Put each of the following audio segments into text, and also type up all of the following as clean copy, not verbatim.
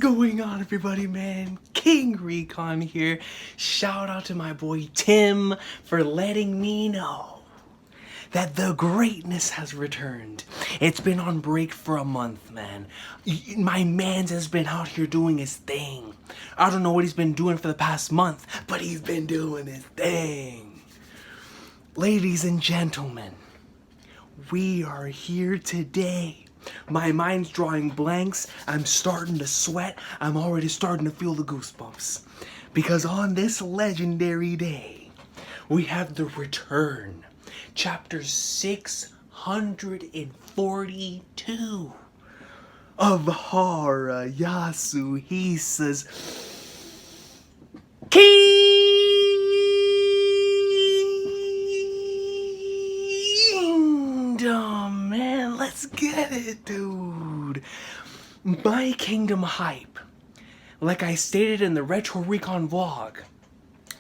going on, everybody, man? King Recon here. Shout out to my boy Tim for letting me know that the greatness has returned. It's been on break for a month, man. My mans has been out here doing his thing. I don't know what he's been doing for the past month, but he's been doing his thing. Ladies and gentlemen, we are here today. My mind's drawing blanks. I'm starting to sweat. I'm already starting to feel the goosebumps. Because on this legendary day, we have the return. Chapter 642 of Hara Yasuhisa's Kingdom, man. Let's get it, dude. My Kingdom hype, like I stated in the Retro Recon vlog,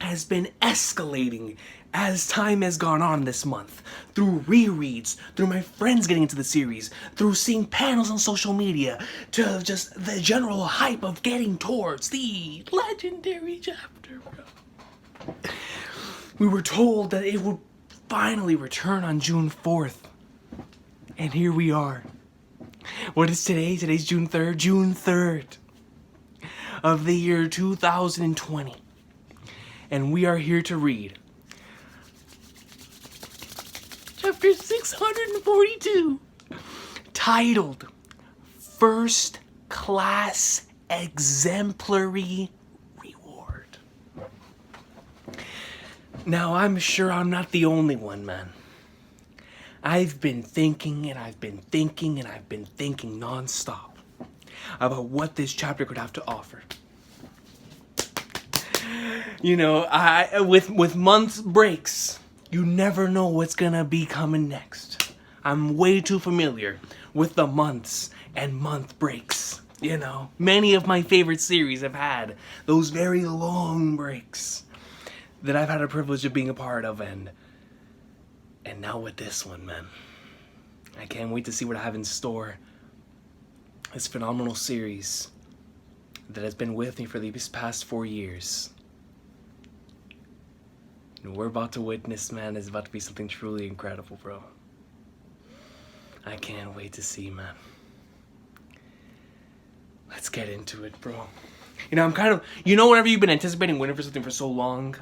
has been escalating as time has gone on this month. Through rereads, through my friends getting into the series, through seeing panels on social media, to just the general hype of getting towards the legendary chapter, bro. We were told that it would finally return on June 4th. And here we are. What is today? Today's June 3rd. June 3rd of the year 2020. And we are here to read Chapter 642, titled First Class Exemplary Reward. Now, I'm sure I'm not the only one, man. I've been thinking and I've been thinking and I've been thinking nonstop about what this chapter could have to offer. You know, with months breaks, you never know what's gonna be coming next. I'm way too familiar with the months and month breaks. You know, many of my favorite series have had those very long breaks that I've had a privilege of being a part of, and now with this one, man. I can't wait to see what I have in store. This phenomenal series that has been with me for these past 4 years. And we're about to witness, man, is about to be something truly incredible, bro. I can't wait to see, man. Let's get into it, bro. You know, I'm kind of, you know, whenever you've been anticipating waiting for something for so long,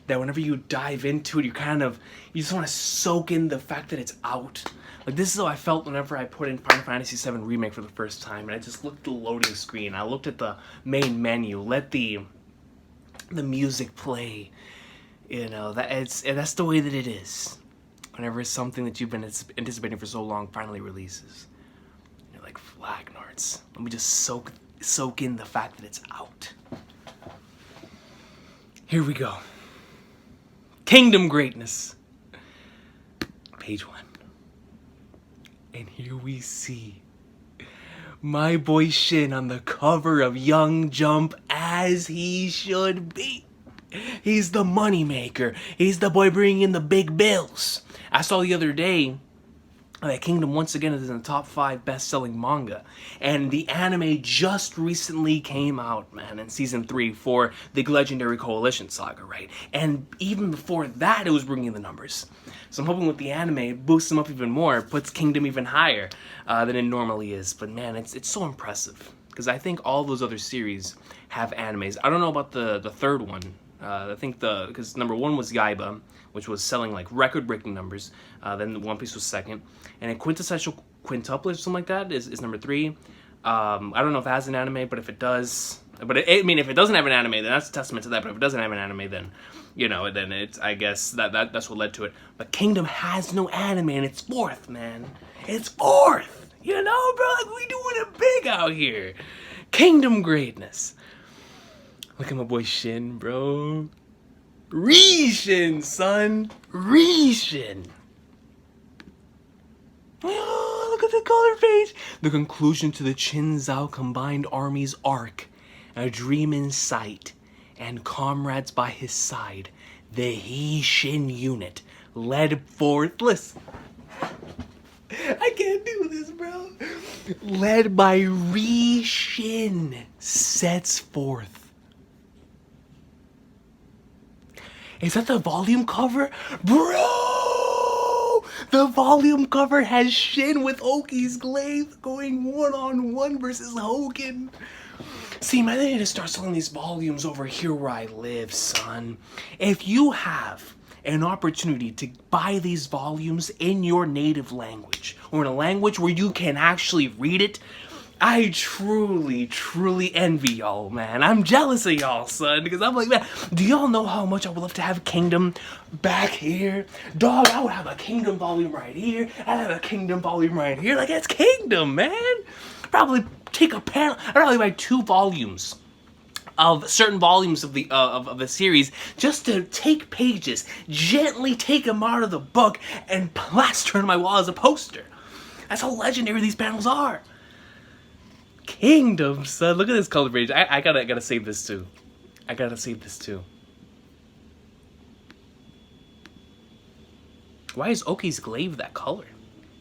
that whenever you dive into it, you just want to soak in the fact that it's out. Like, this is how I felt whenever I put in Final Fantasy VII Remake for the first time, and I just looked at the loading screen, I looked at the main menu, let the music play. You know, that's the way that it is. Whenever something that you've been anticipating for so long finally releases, you're like, Flagnards, let me just soak in the fact that it's out. Here we go. Kingdom Greatness. Page 1. And here we see my boy Shin on the cover of Young Jump, as he should be. He's the money maker. He's the boy bringing in the big bills. I saw the other day that Kingdom once again is in the top 5 best-selling manga, and the anime just recently came out, man, in season 3 for the Legendary Coalition saga, right? And even before that, it was bringing the numbers. So I'm hoping with the anime, it boosts them up even more, puts Kingdom even higher than it normally is. But man, it's so impressive, because I think all those other series have animes. I don't know about the third one. I think because number 1 was Yaiba, which was selling like record-breaking numbers. Then One Piece was second, and a quintessential quintuplet or something like that is number 3. I don't know if it has an anime, but if it does, I mean, if it doesn't have an anime, then that's a testament to that. But if it doesn't have an anime, then you know, then it's, I guess that's what led to it. But Kingdom has no anime, and it's 4th, man. It's 4th. You know, bro, like, we doing it big out here. Kingdom greatness. Look at my boy Shin, bro. Rishin, son. Rishin. Oh, look at the color page. The conclusion to the Chinzao Combined Armies arc. A dream in sight. And comrades by his side. The He Shin unit. Led forth. Listen. I can't can't do this, bro. Led by Recon, sets forth. Is that the volume cover? Bro! The volume cover has Shin with Oki's Glaive going one-on-one versus Hogan. See, man, they need to start selling these volumes over here where I live, son. If you have an opportunity to buy these volumes in your native language, or in a language where you can actually read it, I truly, truly envy y'all, man. I'm jealous of y'all, son, because I'm like, man, do y'all know how much I would love to have Kingdom back here? Dog, I would have a Kingdom volume right here. I'd have a Kingdom volume right here. Like, it's Kingdom, man. Probably take a panel. I'd probably buy 2 volumes of certain volumes of the series just to take pages, gently take them out of the book, and plaster on my wall as a poster. That's how legendary these panels are. Kingdom, son. Look at this color page. I gotta save this too. I gotta save this too. Why is Oki's Glaive that color?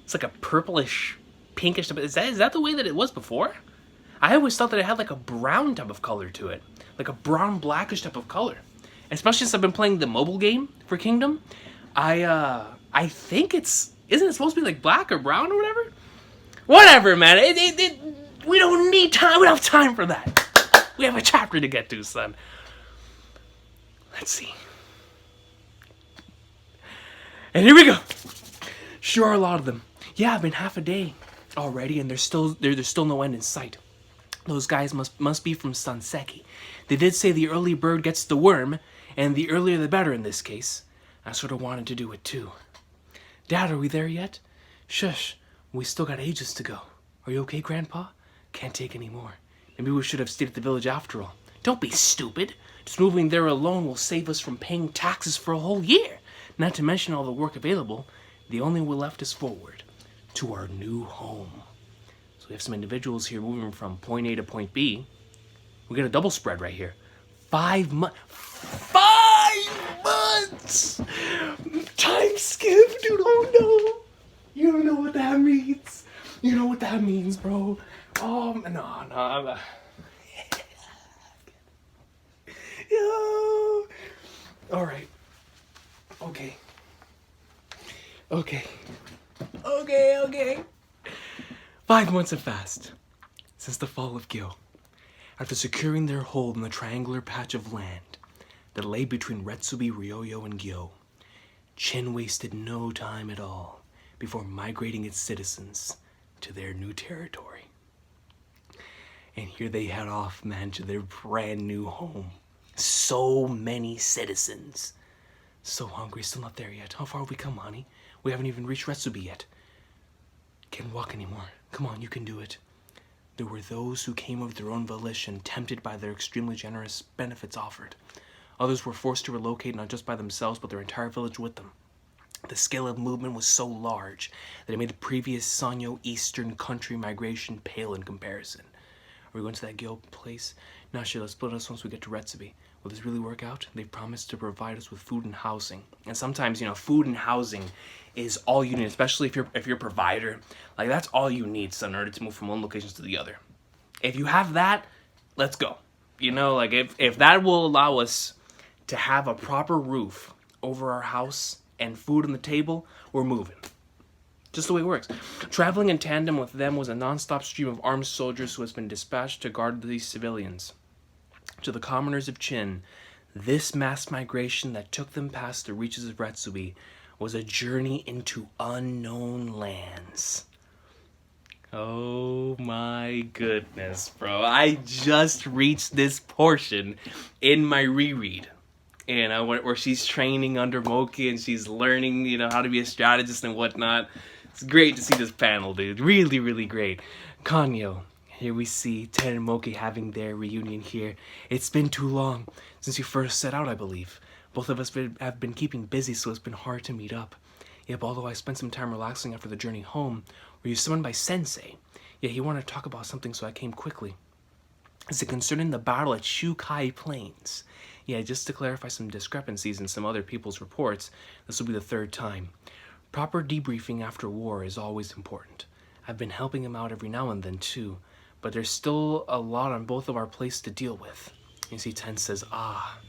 It's like a purplish, pinkish. Is that the way that it was before? I always thought that it had like a brown type of color to it. Like a brown blackish type of color. Especially since I've been playing the mobile game for Kingdom. I think isn't it supposed to be like black or brown or whatever? Whatever, man. We don't need time. We don't have time for that. We have a chapter to get to, son. Let's see. And here we go. Sure are a lot of them. Yeah, I've been half a day already, and there's still no end in sight. Those guys must be from Sanseki. They did say the early bird gets the worm, and the earlier the better in this case. I sort of wanted to do it too. Dad, are we there yet? Shush, we still got ages to go. Are you okay, Grandpa? Can't take any more. Maybe we should have stayed at the village after all. Don't be stupid. Just moving there alone will save us from paying taxes for a whole year. Not to mention all the work available. The only way left is forward to our new home. So we have some individuals here moving from point A to point B. We got a double spread right here. 5 months. 5 months! Time skip, dude. Oh no. You don't know what that means. You know what that means, bro. No. Yo. All right. Okay. 5 months have passed since the fall of Gyo. After securing their hold in the triangular patch of land that lay between Retsubi, Ryoyo, and Gyo, Chin wasted no time at all before migrating its citizens to their new territory. And here they head off, man, to their brand new home. So many citizens. So hungry, still not there yet. How far have we come, honey? We haven't even reached Retsubi yet. Can't walk anymore. Come on, you can do it. There were those who came of their own volition, tempted by their extremely generous benefits offered. Others were forced to relocate not just by themselves, but their entire village with them. The scale of movement was so large that it made the previous Sanyo Eastern country migration pale in comparison. Are we going to that Gyo place? Not sure. Let's split us once we get to Retsubi. Will this really work out? They've promised to provide us with food and housing. And sometimes, food and housing is all you need, especially if you're a provider. Like, that's all you need, son, in order to move from one location to the other. If you have that, let's go. Like, if that will allow us to have a proper roof over our house and food on the table, we're moving. Just the way it works. Traveling in tandem with them was a non-stop stream of armed soldiers who has been dispatched to guard these civilians. To the commoners of Chin, this mass migration that took them past the reaches of Retsubi was a journey into unknown lands. Oh my goodness, bro. I just reached this portion in my reread. Where she's training under Moki and she's learning, how to be a strategist and whatnot. It's great to see this panel, dude. Really, really great. Kanyo. Here we see Ten and Moki having their reunion here. It's been too long since you first set out, I believe. Both of us have been keeping busy, so it's been hard to meet up. Yep, although I spent some time relaxing after the journey home, were you summoned by Sensei? Yeah, he wanted to talk about something, so I came quickly. Is it concerning the battle at Shukai Plains? Yeah, just to clarify some discrepancies in some other people's reports, this will be the 3rd time. Proper debriefing after war is always important. I've been helping him out every now and then too, but there's still a lot on both of our plates to deal with. You see, Ten says, ah.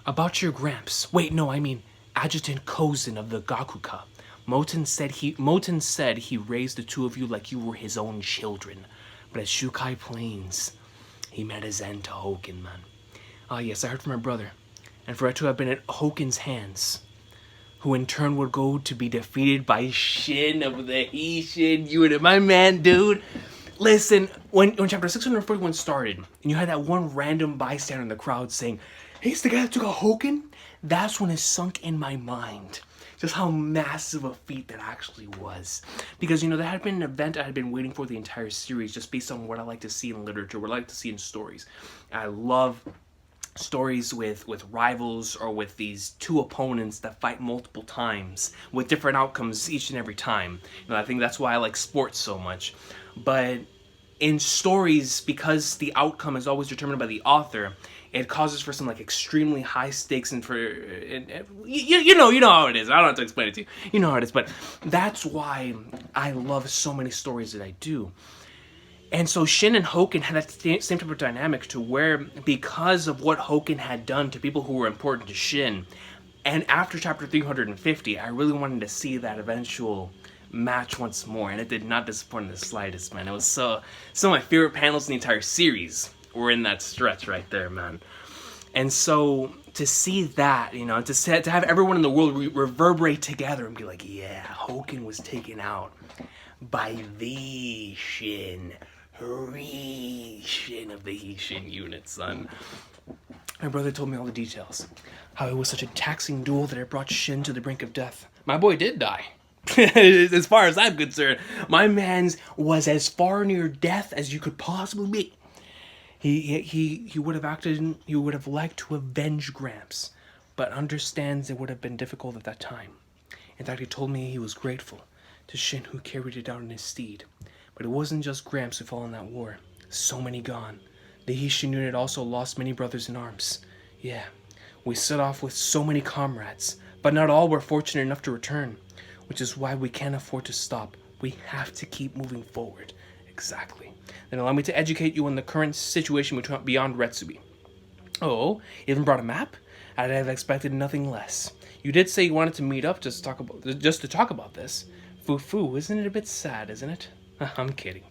About your Gramps. Wait, no, I mean Adjutant Kozin of the GOOOOO. Moten said he raised the two of you like you were his own children. But at Shukai Plains, he met his end to Hoken, man. Ah, yes, I heard from my brother. And for it to have been at Hoken's hands, who in turn would go to be defeated by Shin of the Heishin unit. My man, dude. Listen, when chapter 641 started, and you had that one random bystander in the crowd saying, hey, it's the guy that took out Hoken, that's when it sunk in my mind just how massive a feat that actually was. Because, you know, that had been an event I had been waiting for the entire series, just based on what I like to see in literature, what I like to see in stories. I love stories with rivals or with these two opponents that fight multiple times with different outcomes each and every time. You know, I think that's why I like sports so much. But in stories, because the outcome is always determined by the author, it causes for some like extremely high stakes and you know how it is. I don't have to explain it to you. You know how it is. But that's why I love so many stories that I do. And so Shin and Hoken had that same type of dynamic to where, because of what Hoken had done to people who were important to Shin, and after chapter 350, I really wanted to see that eventual match once more, and it did not disappoint in the slightest, man. It was some of my favorite panels in the entire series were in that stretch right there, man. And so to see that, you know, to have everyone in the world reverberate together and be like, yeah, Hoken was taken out by the Shin. Shin of the Heishin unit, son. My brother told me all the details. How it was such a taxing duel that it brought Shin to the brink of death. My boy did die. As far as I'm concerned, my man's was as far near death as you could possibly be. He would have acted, he would have liked to avenge Gramps, but understands it would have been difficult at that time. In fact, he told me he was grateful to Shin who carried it out in his steed. But it wasn't just Gramps who fell in that war. So many gone. The Heishin unit also lost many brothers in arms. Yeah, we set off with so many comrades, but not all were fortunate enough to return, which is why we can't afford to stop. We have to keep moving forward. Exactly. Then allow me to educate you on the current situation beyond Retsubi. Oh, you even brought a map? I'd have expected nothing less. You did say you wanted to meet up just to talk about this. Foo-foo, isn't it a bit sad, isn't it? I'm kidding.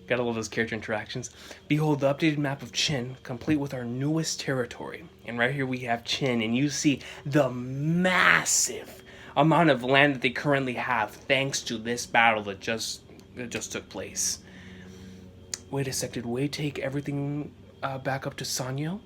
Gotta love those character interactions. Behold the updated map of Chin, complete with our newest territory. And right here we have Chin, and you see the massive amount of land that they currently have, thanks to this battle that just took place. Wait a sec, did Wei take everything back up to Sanyo?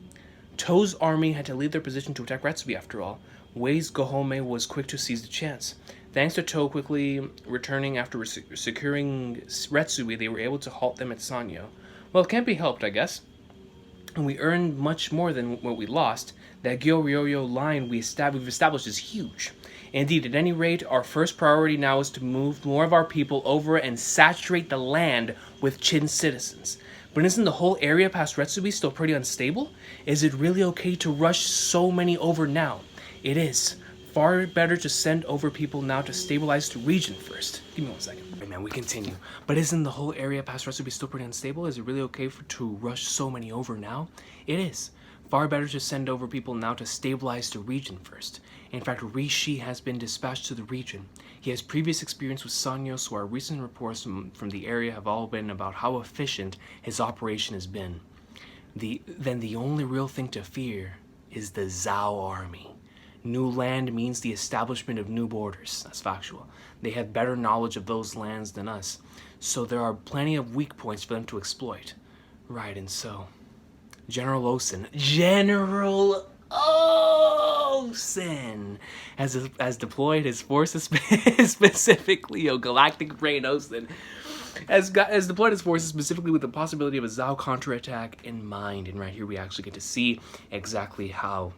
To's army had to leave their position to attack Retsubi after all. Wei's Gohome was quick to seize the chance. Thanks to To quickly returning after securing Retsubi, they were able to halt them at Sanyo. Well, it can't be helped, I guess. And we earned much more than what we lost. That Gyo-Ryo line we've established is huge. Indeed, at any rate, our first priority now is to move more of our people over and saturate the land with Chin citizens. But isn't the whole area past Retsubi still pretty unstable? Is it really okay to rush so many over now? It is. Far better to send over people now to stabilize the region first. Give me 1 second. Right, man, we continue. But isn't the whole area past Retsubi still pretty unstable? Is it really okay to rush so many over now? It is. Far better to send over people now to stabilize the region first. In fact, Rishi has been dispatched to the region. He has previous experience with Sanyo, so our recent reports from the area have all been about how efficient his operation has been. Then the only real thing to fear is the Zhao army. New land means the establishment of new borders. That's factual. They have better knowledge of those lands than us, so there are plenty of weak points for them to exploit. Right, and so General Osen has deployed his forces, specifically, Galactic Brain Osen, has deployed his forces specifically with the possibility of a Zhao counterattack in mind. And right here we actually get to see exactly how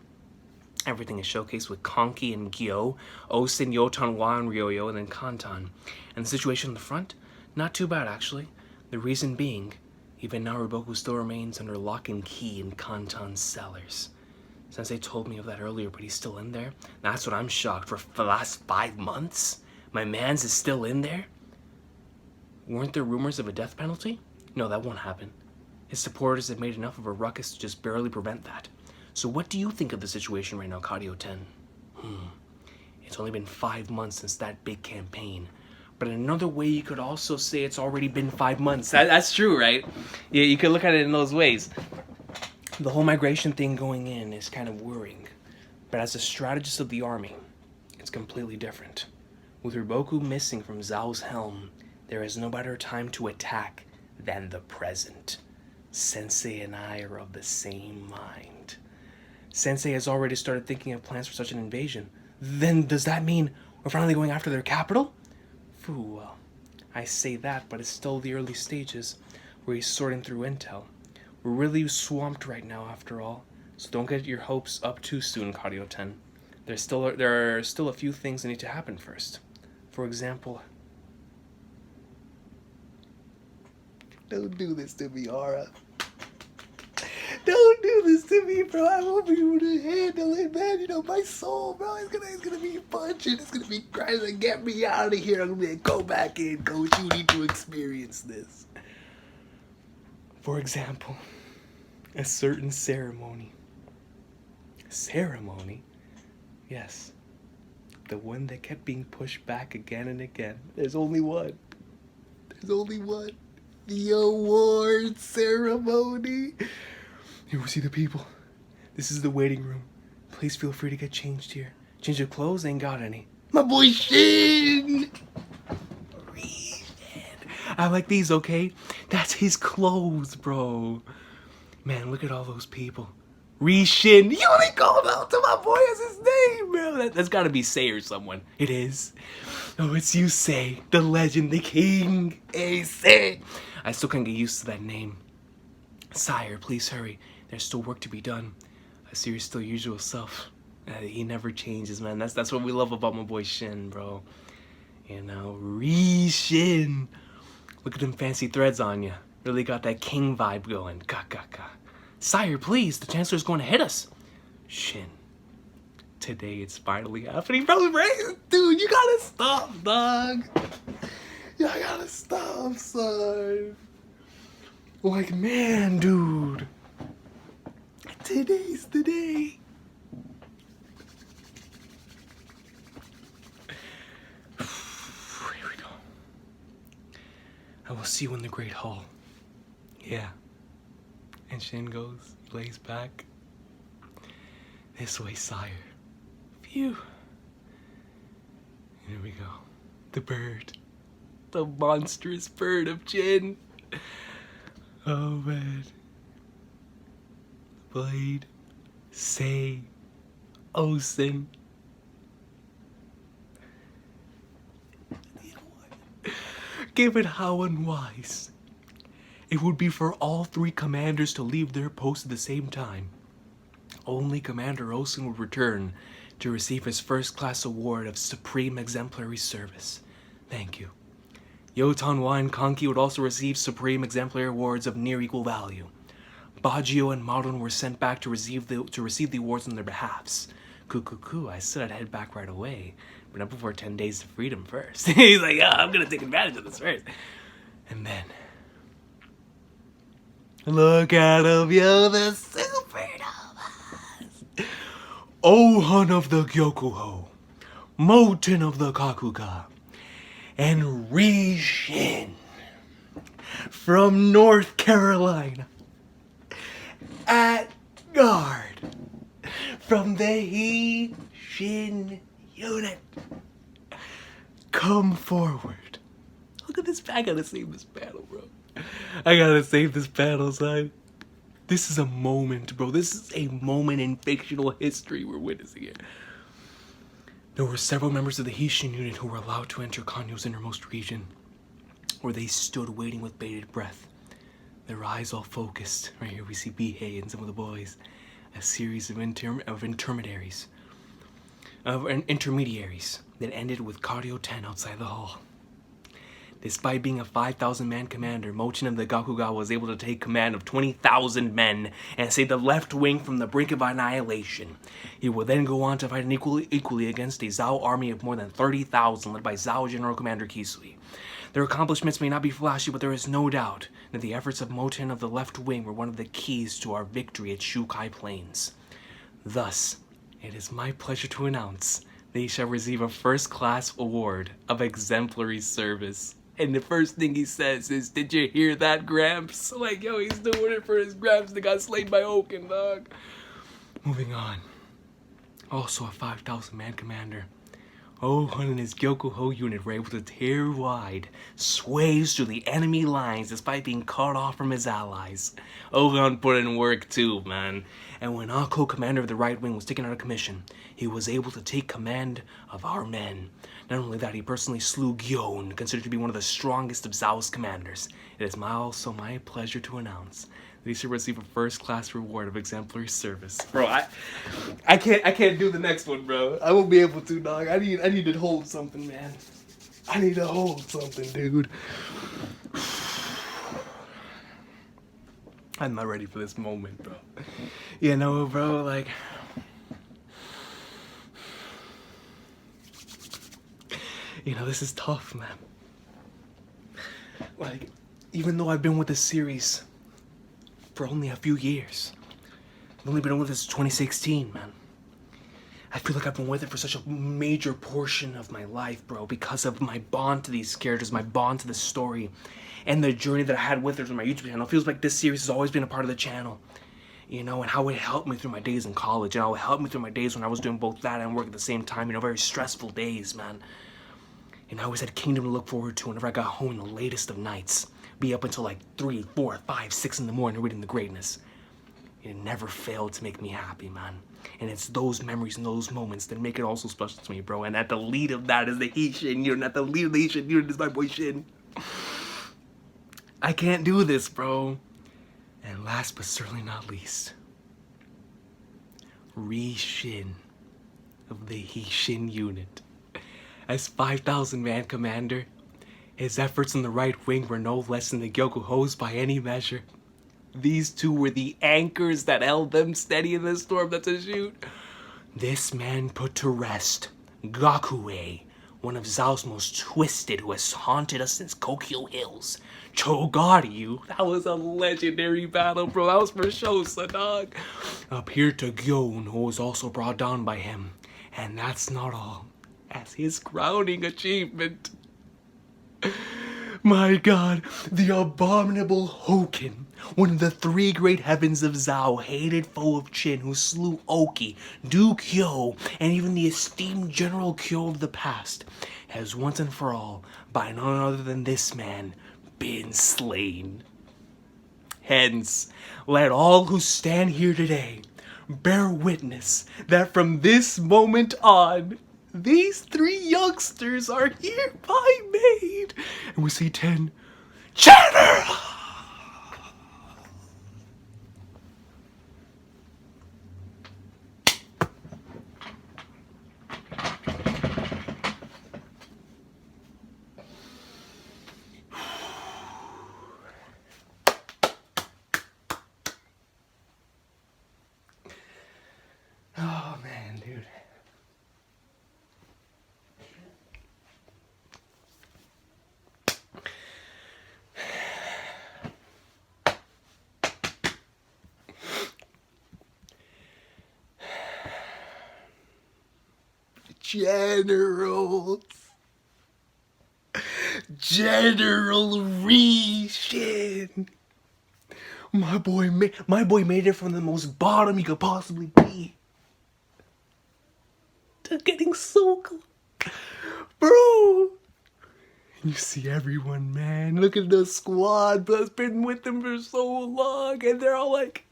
everything is showcased with Konki and Gyo, Osen, Yotanwa, and Ryoyo, and then Kantan. And the situation on the front? Not too bad, actually. The reason being, even now Riboku still remains under lock and key in Kantan's cellars. Sensei told me of that earlier, but he's still in there? That's what I'm shocked. For the last 5 months? My man's is still in there? Weren't there rumors of a death penalty? No, that won't happen. His supporters have made enough of a ruckus to just barely prevent that. So what do you think of the situation right now, Cardio 10? It's only been 5 months since that big campaign. But in another way, you could also say it's already been 5 months. That's true, right? Yeah, you could look at it in those ways. The whole migration thing going in is kind of worrying. But as a strategist of the army, it's completely different. With Riboku missing from Zhao's helm, there is no better time to attack than the present. Sensei and I are of the same mind. Sensei has already started thinking of plans for such an invasion. Then does that mean we're finally going after their capital? Well, I say that, but it's still the early stages where he's sorting through intel. We're really swamped right now after all, so don't get your hopes up too soon, Cardio 10. There are still a few things that need to happen first. For example... Don't do this to me, Aura. Don't do this to me, bro. I won't be able to handle it, man. You know, my soul, bro, it's gonna be punching. It's gonna be crying to get me out of here. I'm gonna be like, go back in, coach. You need to experience this. For example, a certain ceremony. Ceremony? Yes. The one that kept being pushed back again and again. There's only one. There's only one. The award ceremony. Here we see the people. This is the waiting room. Please feel free to get changed here. Change your clothes? Ain't got any. My boy Shin! I like these, okay? That's his clothes, bro. Man, look at all those people. Rishin! You only called out to my boy as his name, bro. That's gotta be Say or someone. It is. Oh, it's you, Say. The legend, the king. Hey, Say. I still can't get used to that name. Sire, please hurry. There's still work to be done. I see you're still your usual self. He never changes, man. That's what we love about my boy Shin, bro. You know, Rishin. Look at them fancy threads on you. Really got that king vibe going. Ka. Sire, please. The Chancellor's going to hit us. Shin. Today it's finally happening. Bro, dude, you gotta stop, dog. Yeah, I gotta stop, son. Like, man, dude. Today's the day. Here we go. I will see you in the Great Hall. Yeah. And Shin goes, lays back. This way, sire. Phew. Here we go. The bird. The monstrous bird of Jin. Oh, man. Blade. Say. Osen. Given how unwise it would be for all three commanders to leave their posts at the same time, only Commander Osen would return to receive his first-class award of Supreme Exemplary Service. Thank you. Yotanwa and Kanki would also receive Supreme Exemplary Awards of near equal value. Baggio and Maron were sent back to receive the awards on their behalfs. GOOOOO, I said I'd head back right away, but not before 10 days to freedom first. He's like, I'm gonna take advantage of this first. And then, look at him, yo, the supernovas. Ohun of the Gyokuho, Moten of the Kakuga, and Rishin from North Carolina at guard from the He-Shin unit. Come forward. Look at this. I gotta save this battle, bro. I gotta save this battle, son. This is a moment, bro. This is a moment in fictional history we're witnessing here. There were several members of the He-Shin unit who were allowed to enter Kanyo's innermost region, where they stood waiting with bated breath, their eyes all focused. Right here we see Bihei and some of the boys. A series of intermediaries that ended with Cardio 10 outside the hall. Despite being a 5,000-man commander, Mochen of the Gakuga was able to take command of 20,000 men and save the left wing from the brink of annihilation. He would then go on to fight equally against a Zhao army of more than 30,000 led by Zhao General Commander Kisui. Their accomplishments may not be flashy, but there is no doubt that the efforts of Moten of the left wing were one of the keys to our victory at Shukai Plains. Thus, it is my pleasure to announce they shall receive a first-class award of exemplary service. And the first thing he says is, "Did you hear that, Gramps?" Like, yo, he's doing it for his Gramps that got slayed by Oaken, dog. Moving on. Also a 5,000-man commander. Ohun and his GOOOOO unit were able to tear wide sways through the enemy lines despite being cut off from his allies. Ohun put in work too, man. And when Ako, commander of the right wing, was taken out of commission, he was able to take command of our men. Not only that, he personally slew Gyon, considered to be one of the strongest of Zhao's commanders. It is also my pleasure to announce that he should receive a first-class reward of exemplary service. Bro, I can't do the next one, bro. I won't be able to, dog. I need to hold something, man. I need to hold something, dude. I'm not ready for this moment, bro. You know, bro, like... You know, this is tough, man. Like, even though I've been with this series for only a few years, I've only been with this since 2016, man. I feel like I've been with it for such a major portion of my life, bro, because of my bond to these characters, my bond to the story, and the journey that I had with it on my YouTube channel. It feels like this series has always been a part of the channel, you know, and how it helped me through my days in college, and how it helped me through my days when I was doing both that and work at the same time, you know, very stressful days, man. And I always had Kingdom to look forward to whenever I got home in the latest of nights. Be up until like 3, 4, 5, 6 in the morning reading the greatness. It never failed to make me happy, man. And it's those memories and those moments that make it also special to me, bro. And at the lead of that is the Heishin unit. At the lead of the Heishin unit is my boy Shin. I can't do this, bro. And last but certainly not least, Shin of the Heishin unit. As 5,000-man commander, his efforts on the right wing were no less than the GOOOOO's by any measure. These two were the anchors that held them steady in the storm that's a shoot. This man put to rest Gakuei, one of Zhao's most twisted, who has haunted us since Kokyo Hills. Chogaryu, that was a legendary battle, bro. That was for Shosa, dog. Appeared to Gyon, who was also brought down by him. And that's not all. As his crowning achievement, my god, the abominable Hoken, one of the 3 great heavens of Zhao, hated foe of Qin, who slew Oki, Du Kyo, and even the esteemed General Kyo of the past, has once and for all, by none other than this man, been slain. Hence, let all who stand here today bear witness that from this moment on, these 3 youngsters are hereby made. And we see 10 General! Oh man, dude. Generals. General Recon. My boy made it from the most bottom he could possibly be to getting so close. Bro. You see everyone, man. Look at the squad that's been with him for so long, and they're all like,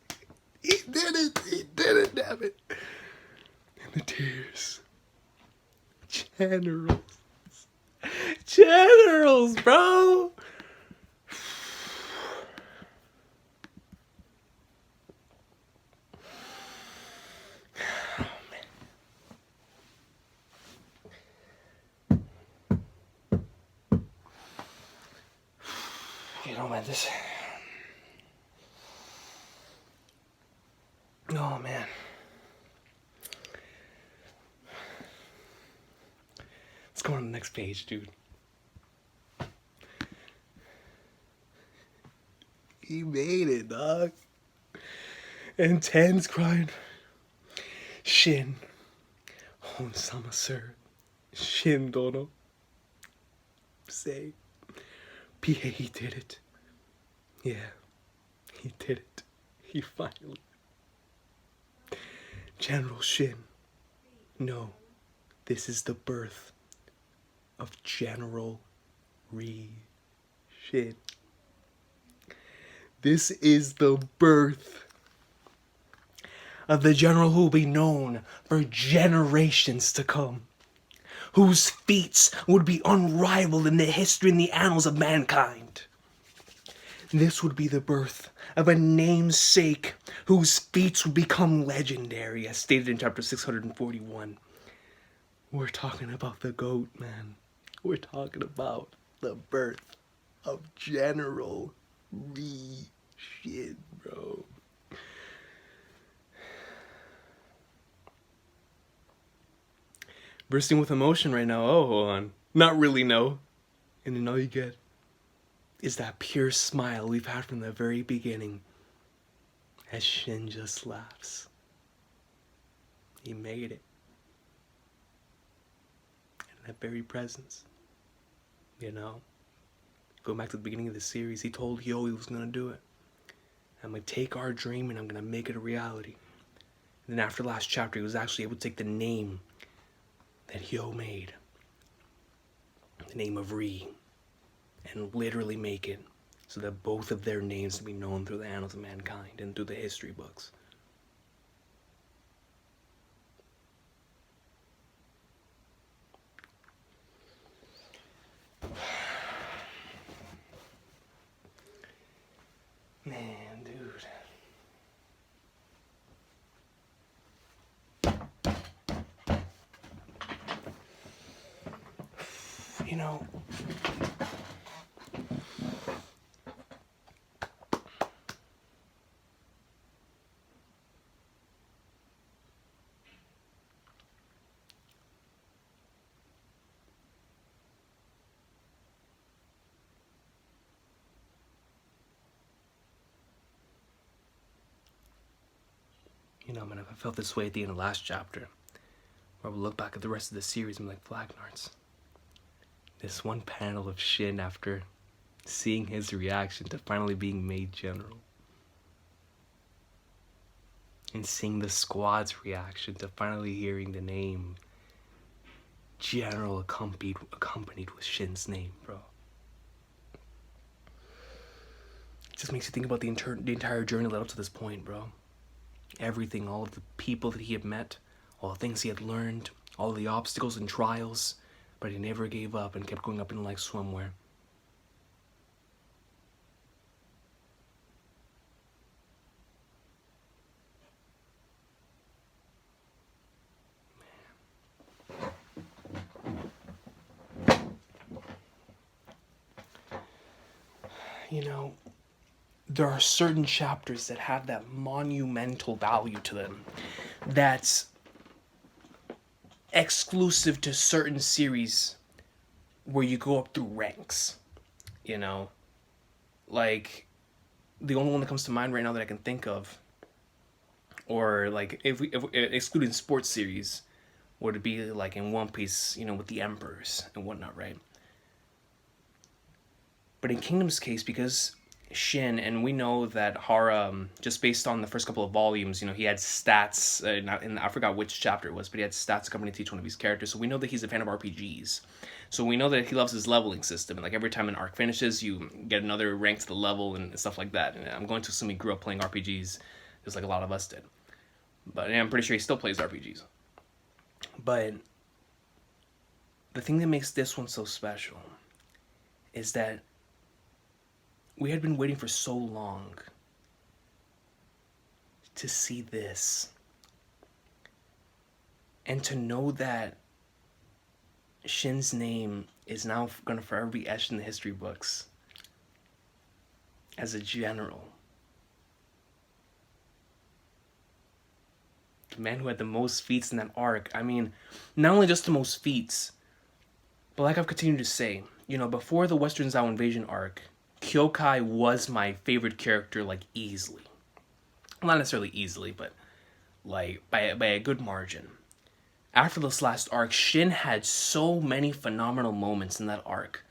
he did it, damn it. And the tears. Generals, bro. You know, man, this... Oh, man. Let's go on to the next page, dude. He made it, dog. And Ten's crying. Shin. Hon-sama, sir. Shin dono. Say. Pie, he did it. Yeah. He did it. He finally. General Shin. No. This is the birth of General Shin. This is the birth of the general who will be known for generations to come, whose feats would be unrivaled in the history and the annals of mankind. This would be the birth of a namesake whose feats would become legendary, as stated in chapter 641. We're talking about the GOAT, man. We're talking about the birth of General Shin, bro. Bursting with emotion right now. Oh, hold on. Not really, no. And then all you get is that pure smile we've had from the very beginning as Shin just laughs. He made it. And that very presence, you know, going back to the beginning of the series, he told Hyo he was going to do it. I'm going to take our dream and I'm going to make it a reality. And then after the last chapter, he was actually able to take the name that Hyo made, the name of Ri, and literally make it so that both of their names can be known through the annals of mankind and through the history books. Man, dude. You know, man, I felt this way at the end of the last chapter, where I would look back at the rest of the series and be like, Flagnards. This one panel of Shin after seeing his reaction to finally being made general. And seeing the squad's reaction to finally hearing the name General accompanied with Shin's name, bro. It just makes you think about the entire journey led up to this point, bro. Everything, all of the people that he had met, all the things he had learned, all the obstacles and trials, but he never gave up and kept going up in like swimwear. You know, there are certain chapters that have that monumental value to them that's exclusive to certain series where you go up through ranks, you know? Like, the only one that comes to mind right now that I can think of, or like, if excluding sports series, would be like in One Piece, you know, with the emperors and whatnot, right? But in Kingdom's case, because Shin, and we know that Hara, just based on the first couple of volumes, you know, he had stats, and I forgot which chapter it was, but he had stats accompanying to each one of his characters, so we know that he's a fan of RPGs. So we know that he loves his leveling system, and like every time an arc finishes, you get another rank to the level and stuff like that. And I'm going to assume he grew up playing RPGs, just like a lot of us did. But I'm pretty sure he still plays RPGs. But the thing that makes this one so special is that we had been waiting for so long to see this. And to know that Shin's name is now going to forever be etched in the history books as a general. The man who had the most feats in that arc. I mean, not only just the most feats, but like I've continued to say, you know, before the Western Zhao invasion arc, Kyokai was my favorite character, like, easily. Not necessarily easily, but like by a good margin. After this last arc, Shin had so many phenomenal moments in that arc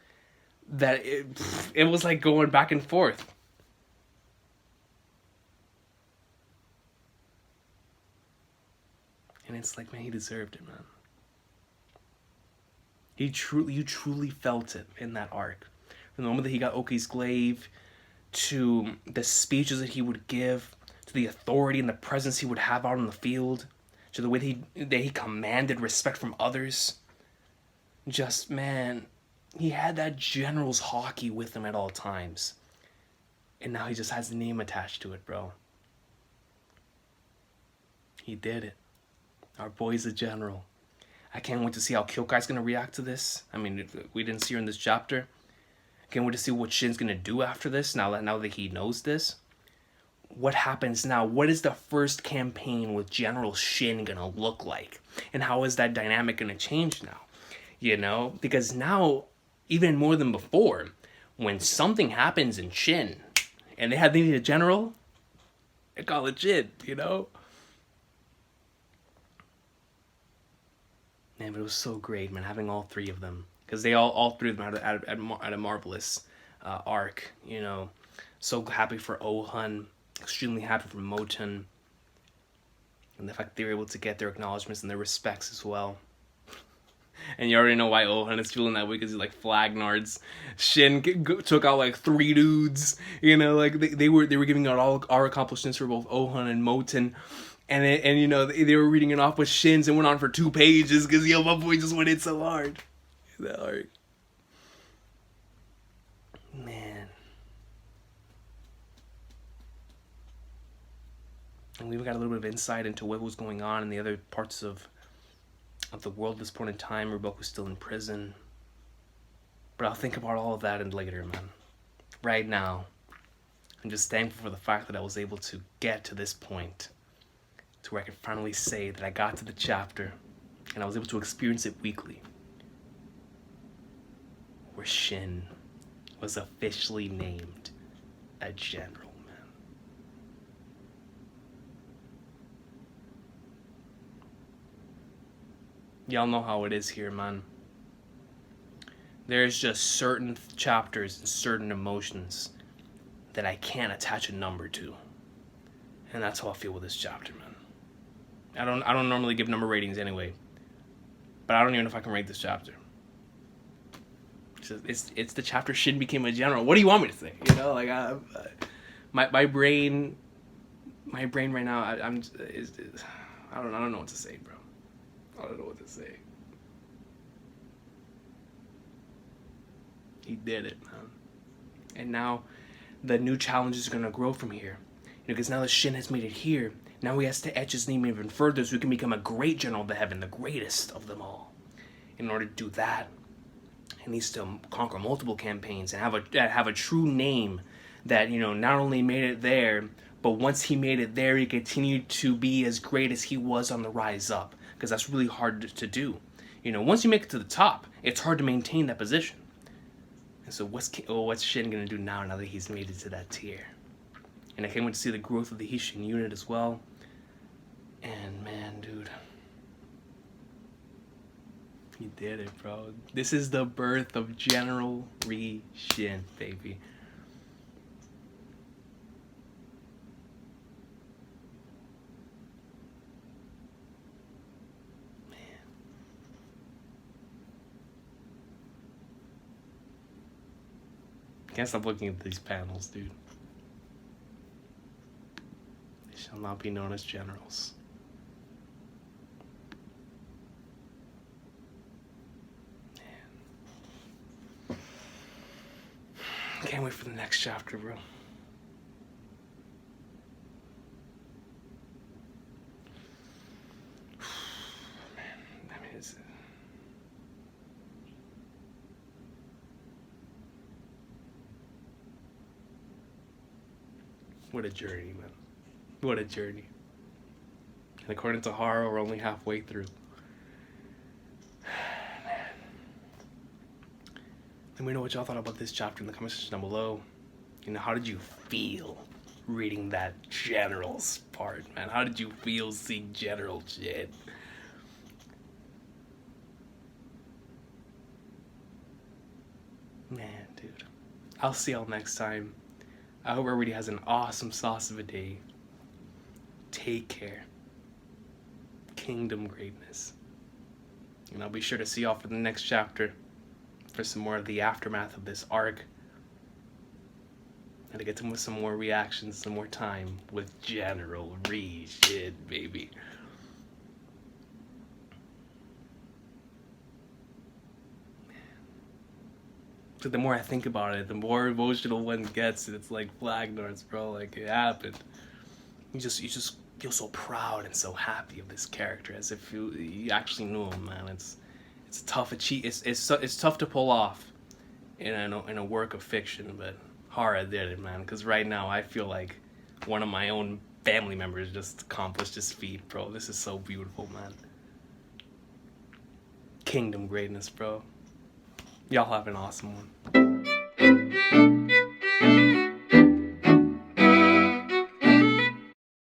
that it was like going back and forth. And it's like, man, he deserved it, man. You truly felt it in that arc. From the moment that he got Oki's glaive, to the speeches that he would give, to the authority and the presence he would have out on the field, to the way that he commanded respect from others. Just, man, he had that general's hockey with him at all times. And now he just has the name attached to it, bro. He did it. Our boy's a general. I can't wait to see how Kyokai's going to react to this. I mean, we didn't see her in this chapter. Can't wait to see what Shin's going to do after this, now that he knows this. What happens now? What is the first campaign with General Shin going to look like? And how is that dynamic going to change now? You know? Because now, even more than before, when something happens in Shin, and they need a general, they call it Shin, you know? Man, but it was so great, man, having all three of them. Because they all three of them had a marvelous arc, you know. So happy for Ohun, extremely happy for Moten. And the fact they were able to get their acknowledgements and their respects as well. And you already know why Ohun is feeling that way, because he's like Flagnards. Shin took out like 3 dudes, you know, like they were giving out all our accomplishments for both Ohun and Moten. And you know, they were reading it off with Shins and went on for 2 pages because, yo, my boy just went in so hard. That arc. Man. And we even got a little bit of insight into what was going on in the other parts of the world at this point in time. Rebok was still in prison. But I'll think about all of that later, man. Right now, I'm just thankful for the fact that I was able to get to this point, to where I could finally say that I got to the chapter and I was able to experience it weekly, where Shin was officially named a general, man. Y'all know how it is here, man. There's just certain chapters and certain emotions that I can't attach a number to. And that's how I feel with this chapter, man. I don't normally give number ratings anyway, but I don't even know if I can rate this chapter. It's the chapter Shin became a general. What do you want me to say? You know, like my brain right now. I don't know what to say, bro. I don't know what to say. He did it, man. And now the new challenges are gonna grow from here. You know, because now that Shin has made it here, now he has to etch his name even further so he can become a great general of the heaven, the greatest of them all. In order to do that, he needs to conquer multiple campaigns and have a true name that, you know, not only made it there, but once he made it there, he continued to be as great as he was on the rise up. Because that's really hard to do. You know, once you make it to the top, it's hard to maintain that position. And so what's Shin gonna do now that he's made it to that tier? And I can't wait to see the growth of the Hishin unit as well. And man, dude, he did it, bro. This is the birth of General Shin, baby. Man. Can't stop looking at these panels, dude. They shall not be known as generals. Can't wait for the next chapter, bro. Man, I mean, what a journey, man. What a journey. And according to Haro, we're only halfway through. Let me know what y'all thought about this chapter in the comment section down below. You know, how did you feel reading that General's part, man? How did you feel seeing General shit? Man, dude. I'll see y'all next time. I hope everybody has an awesome sauce of a day. Take care. Kingdom greatness. And I'll be sure to see y'all for the next chapter for some more of the aftermath of this arc. And to get to some more reactions, some more time with General Reed. Shit, baby. So the more I think about it, the more emotional one gets. It's like flag nords, bro. Like, it happened. You just feel so proud and so happy of this character, as if you actually knew him, man. It's tough it's tough to pull off in a work of fiction, but Hara did it, man. Because right now I feel like one of my own family members just accomplished this feat, bro. This is so beautiful, man. Kingdom greatness, bro. Y'all have an awesome one.